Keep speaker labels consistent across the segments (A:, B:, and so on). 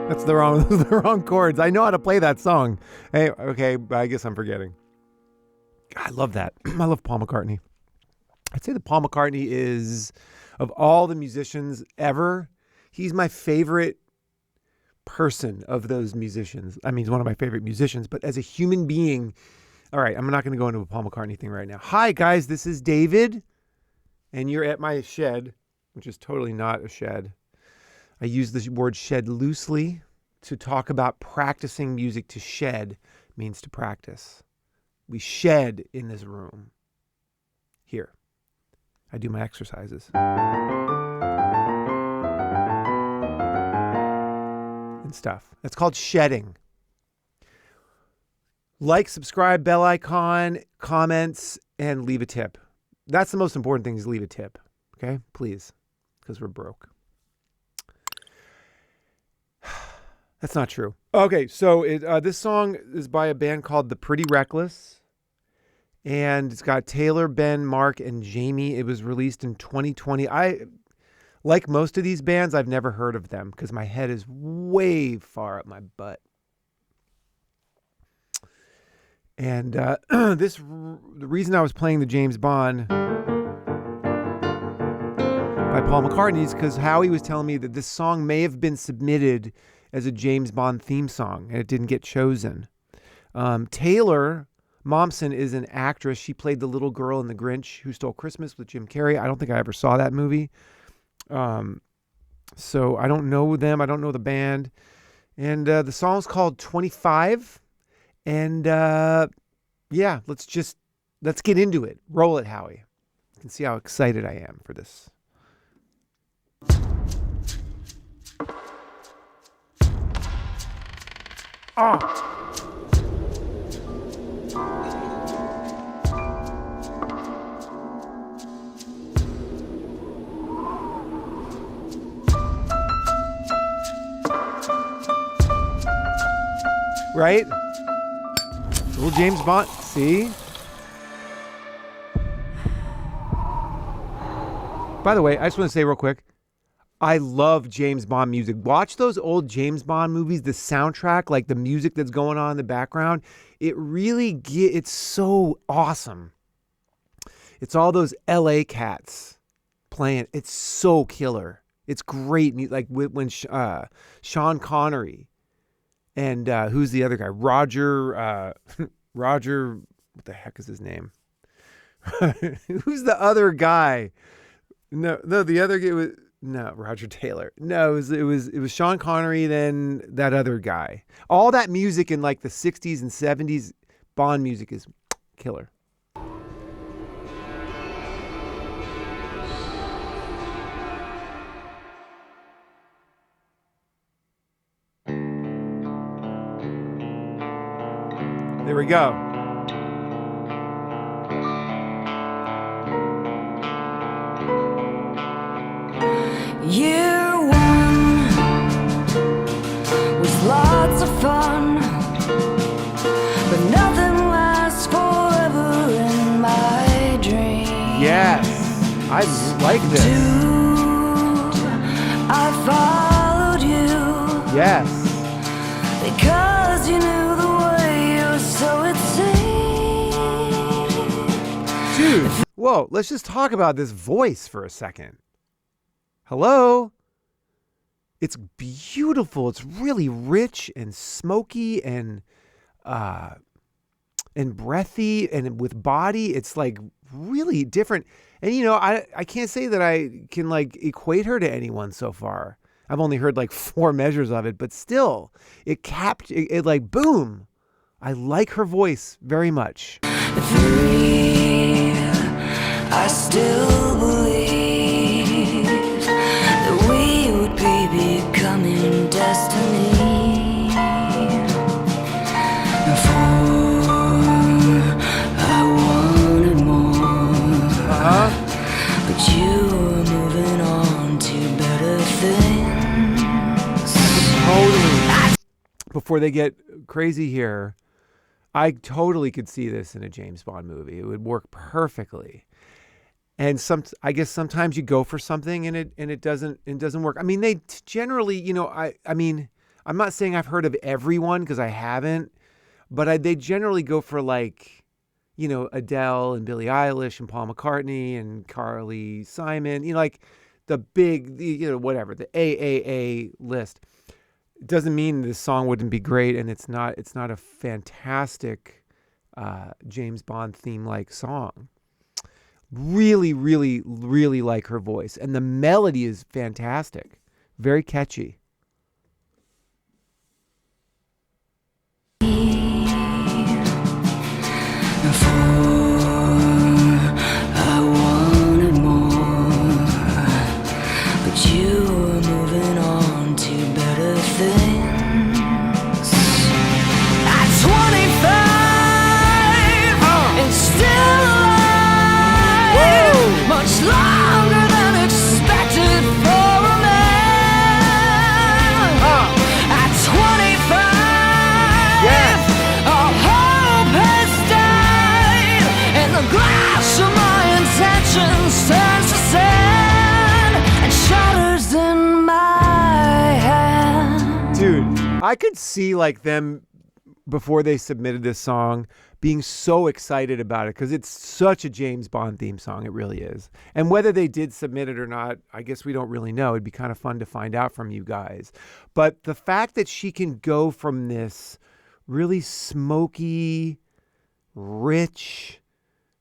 A: That's the wrong chords. I know how to play that song. Hey, okay, I guess I'm forgetting. I love that. I love Paul McCartney. I'd say that Paul McCartney is, of all the musicians ever, he's my favorite person of those musicians. I mean, he's one of my favorite musicians, but as a human being, all right, I'm not going to go into a Paul McCartney thing right now. Hi, guys, this is David, and you're at my shed, which is totally not a shed. I use the word shed loosely to talk about practicing music. To shed means to practice. We shed in this room. Here, I do my exercises. And stuff. That's called shedding. Like, subscribe, bell icon, comments, and leave a tip. That's the most important thing, is leave a tip. Okay? Please. Because we're broke. That's not true. Okay, so this song is by a band called The Pretty Reckless. And it's got Taylor, Ben, Mark, and Jamie. It was released in 2020. Like most of these bands, I've never heard of them because my head is way far up my butt. And the reason I was playing the James Bond by Paul McCartney is because Howie was telling me that this song may have been submitted as a James Bond theme song, and it didn't get chosen. Taylor Momsen is an actress. She played the little girl in The Grinch Who Stole Christmas with Jim Carrey. I don't think I ever saw that movie. So I don't know them. I don't know the band. And the song's called 25. And yeah, let's get into it. Roll it, Howie. You can see how excited I am for this. Right? Little James Bond. See? By the way, I just want to say real quick, I love James Bond music. Watch those old James Bond movies, the soundtrack, like the music that's going on in the background. It really it's so awesome. It's all those LA cats playing. It's so killer. It's great. Like when Sean Connery and who's the other guy? Roger, what the heck is his name? Who's the other guy? No, the other guy was Roger Taylor. No, it was Sean Connery, then that other guy. All that music in like the 60s and 70s Bond music is killer. There we go.
B: Year one was lots of fun, but nothing lasts forever in my dreams.
A: Yes, I like this.
B: Two, I followed you.
A: Yes.
B: Because you knew the way, or so it seemed.
A: Dude, whoa, let's just talk about this voice for a second. Hello? It's beautiful. It's really rich and smoky and breathy and with body. It's like really different. And you know, I can't say that I can like equate her to anyone so far. I've only heard like 4 measures of it, but still, it like boom. I like her voice very much.
B: I still believe that we would be becoming destiny. For I wanted more, but you were moving on to better things.
A: Totally. Before they get crazy here, I totally could see this in a James Bond movie. It would work perfectly. And I guess sometimes you go for something and it doesn't work. I mean, they generally, you know, I mean, I'm not saying I've heard of everyone because I haven't, but they generally go for like, you know, Adele and Billie Eilish and Paul McCartney and Carly Simon, you know, like the big, you know, whatever, the AAA list. It doesn't mean this song wouldn't be great, and it's not a fantastic James Bond theme like song. Really, really, really like her voice, and the melody is fantastic, very catchy. I could see like them before they submitted this song being so excited about it because it's such a James Bond theme song. It really is. And whether they did submit it or not, I guess we don't really know. It'd be kind of fun to find out from you guys. But the fact that she can go from this really smoky, rich,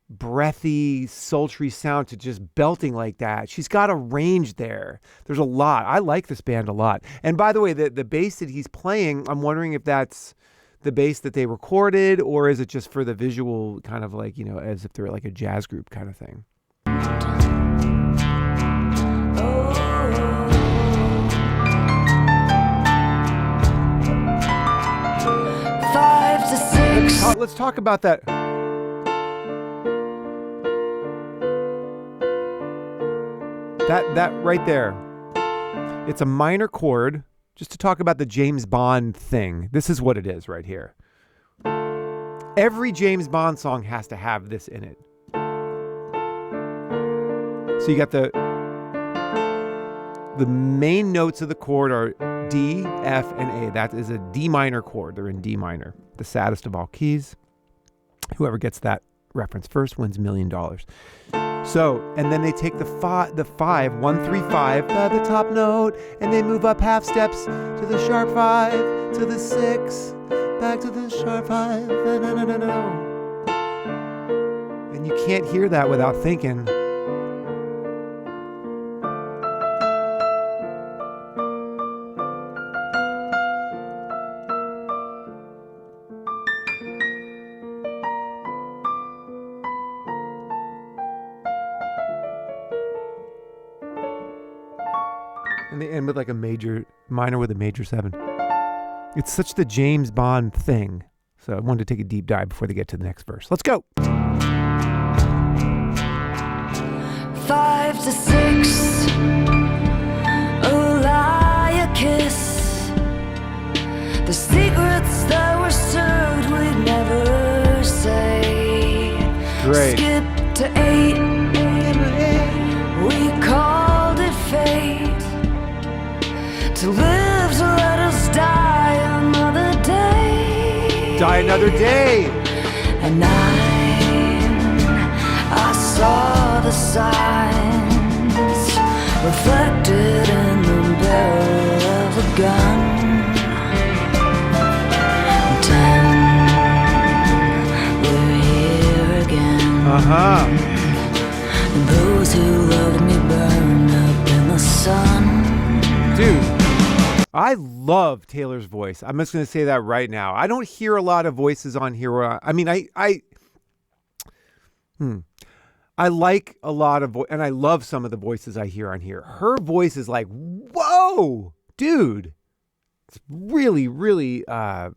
A: breathy, sultry sound to just belting like that. She's got a range there. There's a lot. I like this band a lot. And by the way, the bass that he's playing, I'm wondering if that's the bass that they recorded or is it just for the visual kind of like, you know, as if they're like a jazz group kind of thing.
B: 5 to 6.
A: Let's talk about that. That right there, it's a minor chord. Just to talk about the James Bond thing, this is what it is right here. Every James Bond song has to have this in it. So you got the main notes of the chord are D, F, and A. That is a D minor chord. They're in D minor, the saddest of all keys. Whoever gets that reference first wins $1 million. So, and then they take the 5, 1, 3, 5, the top note, and they move up half steps to the sharp 5, to the 6, back to the sharp 5, and you can't hear that without thinking. And they end with like a minor with a major 7. It's such the James Bond thing. So I wanted to take a deep dive before they get to the next verse. Let's go.
B: 5 to 6. Oh, lie a kiss. The secrets that were served we'd never say.
A: Great.
B: Skip to 8. We called it fate. To live to let us die another day.
A: Die another day.
B: At 9, I saw the signs reflected in the barrel of a gun. 10, we're here again. And those who loved me burned up in the sun.
A: Dude, I love Taylor's voice. I'm just going to say that right now. I don't hear a lot of voices on here. I mean, I like a lot of and I love some of the voices I hear on here. Her voice is like, whoa, dude. It's really, really, there's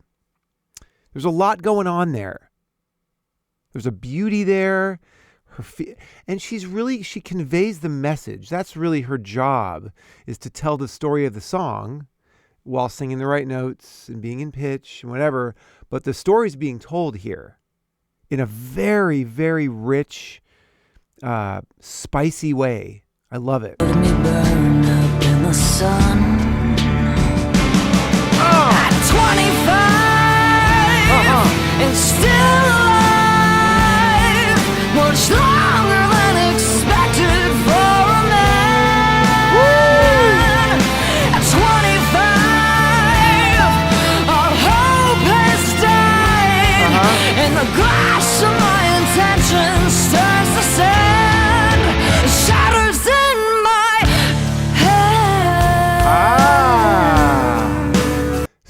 A: a lot going on there. There's a beauty there. And she conveys the message. That's really her job, is to tell the story of the song while singing the right notes and being in pitch and whatever. But the story's being told here in a very, very rich, spicy way. I love it.
B: Let me burn up in the sun.
A: Oh!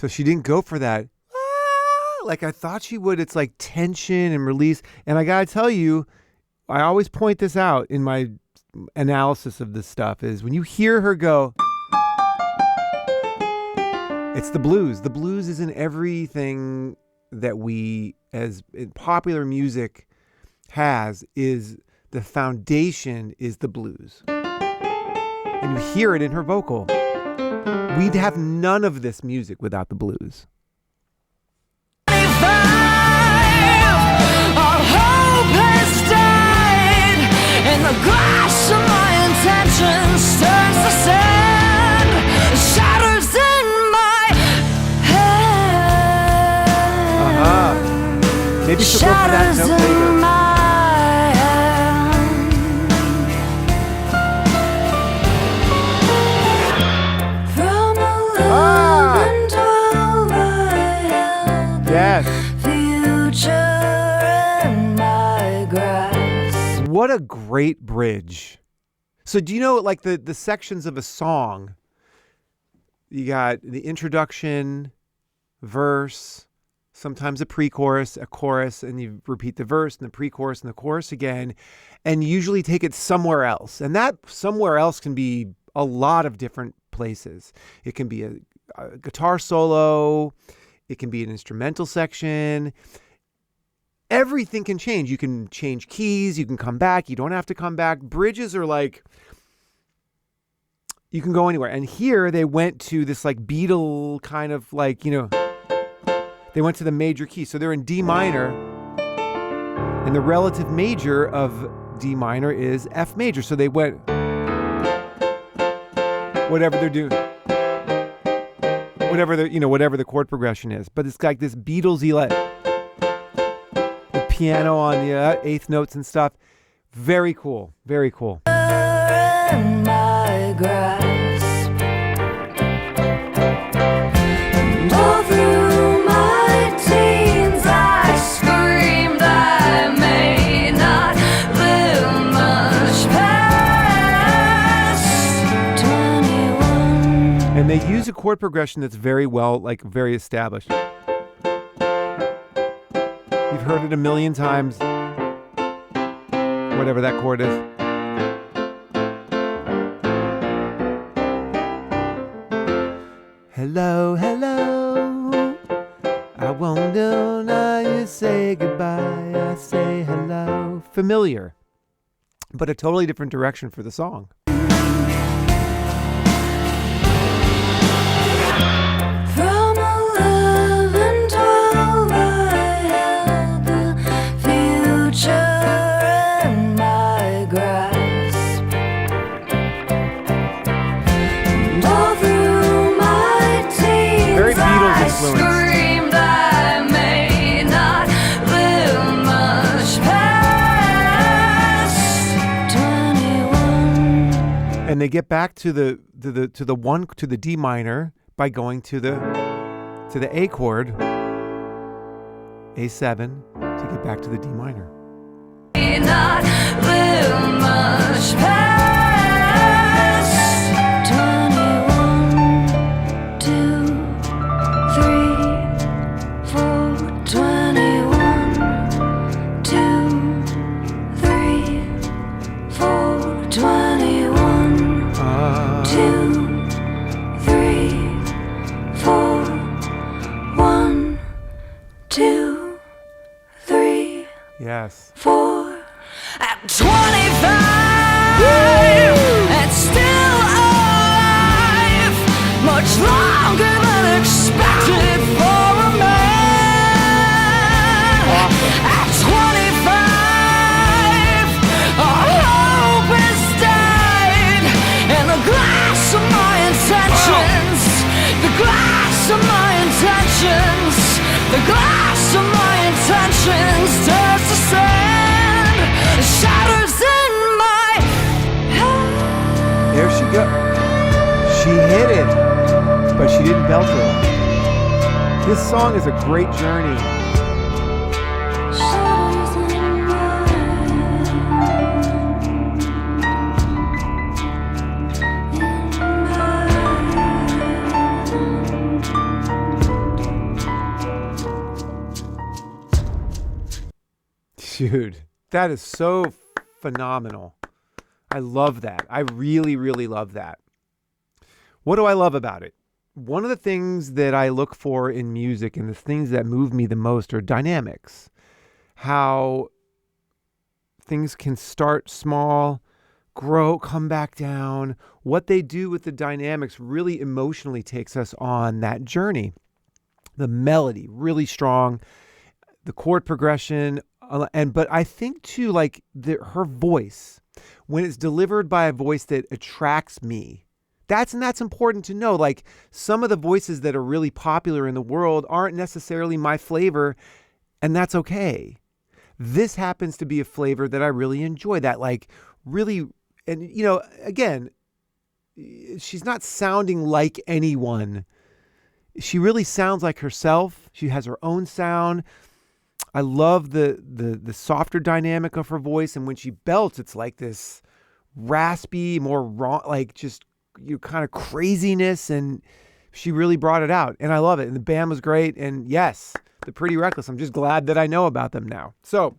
A: So she didn't go for that. Like I thought she would. It's like tension and release. And I got to tell you, I always point this out in my analysis of this stuff is when you hear her go, it's the blues. The blues is in everything that we, as in popular music, has. Is the foundation is the blues, and you hear it in her vocal. We'd have none of this music without the blues.
B: Our hope has died, and the glass of my intentions turns to sand, shatters in my head.
A: Maybe she'll go for that note later. Yes. What a great bridge. So do you know like the sections of a song? You got the introduction, verse, sometimes a pre-chorus, a chorus, and you repeat the verse and the pre-chorus and the chorus again, and you usually take it somewhere else. And that somewhere else can be a lot of different places. It can be a guitar solo, it can be an instrumental section. Everything can change. You can change keys. You can come back. You don't have to come back. Bridges are like, you can go anywhere. And here they went to this like Beatle kind of like, they went to the major key. So they're in D minor. And the relative major of D minor is F major. So they went, whatever they're doing. Whatever the chord progression is. But it's like this Beatles-y like the piano on the eighth notes and stuff. Very cool. Very cool. And they use a chord progression that's very well, like very established. You've heard it a million times. Whatever that chord is. Hello, hello. I wonder now you say goodbye. I say hello. Familiar, but a totally different direction for the song. And they get back to the D minor by going to the A chord, A7, to get back to the D minor. Not live much past 21, 2, 3, 4, 21, 2, 3, 4, 21, 2, 3, 4, 1, 2, 3. Yes. 4. At 25 and still alive, much longer than expected for a man. At 25, our hope has died, and the glass of my intentions, the glass of my intentions, the glass of my intentions turns to sand, shatters in my head. There she goes. She hit it, but she didn't belt it. This song is a great journey. Shatters in my Dude, that is so phenomenal. I love that. I really, really love that. What do I love about it? One of the things that I look for in music and the things that move me the most are dynamics. How things can start small, grow, come back down. What they do with the dynamics really emotionally takes us on that journey. The melody, really strong. The chord progression. But I think too, like her voice, when it's delivered by a voice that attracts me, that's important to know. Like some of the voices that are really popular in the world aren't necessarily my flavor, and that's okay. This happens to be a flavor that I really enjoy. That like really, and again, she's not sounding like anyone. She really sounds like herself. She has her own sound. I love the softer dynamic of her voice, and when she belts, it's like this raspy, more raw, like just kind of craziness, and she really brought it out, and I love it. And the band was great, and yes, the Pretty Reckless. I'm just glad that I know about them now. So,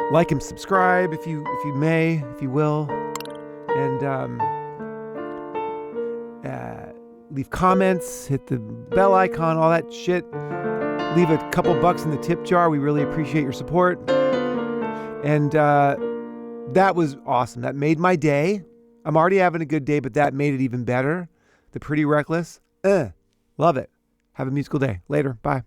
A: like and subscribe if you may, if you will, and leave comments, hit the bell icon, all that shit. Leave a couple bucks in the tip jar. We really appreciate your support. And that was awesome. That made my day. I'm already having a good day, but that made it even better. The Pretty Reckless. Love it. Have a musical day. Later. Bye.